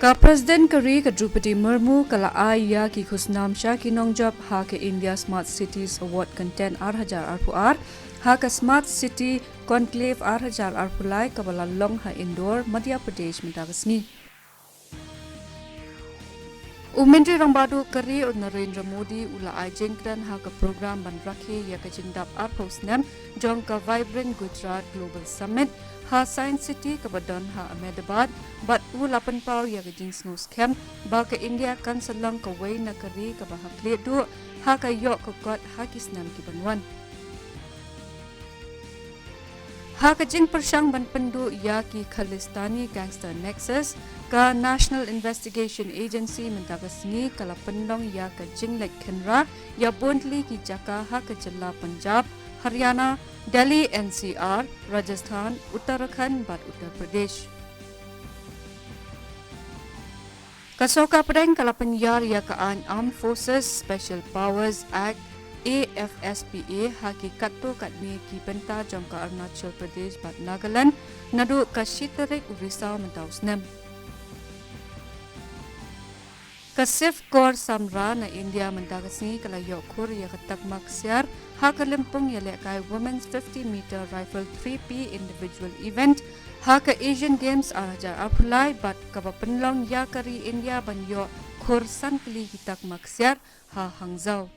Ka Presiden Kari ka Drupadi Murmu kala ya ki khusnam sha ki nongjab ha ke India Smart Cities Award content 8,000 RPR ha ka Smart City Conclave 8,000 RPulai ka balalong ha Indore Madhya Pradesh mitagasni. Umintri Rambadu Kari od Narendra Modi ula ajengkran ha ka program ban rakhe ya ka jindap arposnam jong ka Vibrant Gujarat Global Summit ha Science City ka badon ha Ahmedabad bat ulapan pau ya ka jingsnus camp ba ka India kan salang ka way na Kari ka bahakle du ha ka yok ka got ha kisnam ki banwan. Ha ka jing persyang ban pendu ya ki Khalistani Gangster Nexus ka National Investigation Agency mentagasni kala pendong ya ka jing lek kenra ya bondli ki jaka ha ka jilla Punjab, Haryana, Delhi NCR, Rajasthan, Uttarakhand bat Uttar Pradesh. Kasoka pedang kala penyar ya ka Armed Forces Special Powers Act AFSPA hakikat tu kat ni ki Mynta jong ka Arunachal Pradesh bat Nagaland nadu ka Shitarik Urisau mentausnem. Ka Sept Kor Samra na India mendagasni kala yokur ya katak maksiar ha ka limpung ya lekai Women's 50-meter Rifle 3P individual event ha ka Asian Games arajar apulai bat ka penlong ya kari India ban yo kur san kali kitak maksiar ha Hangzhou.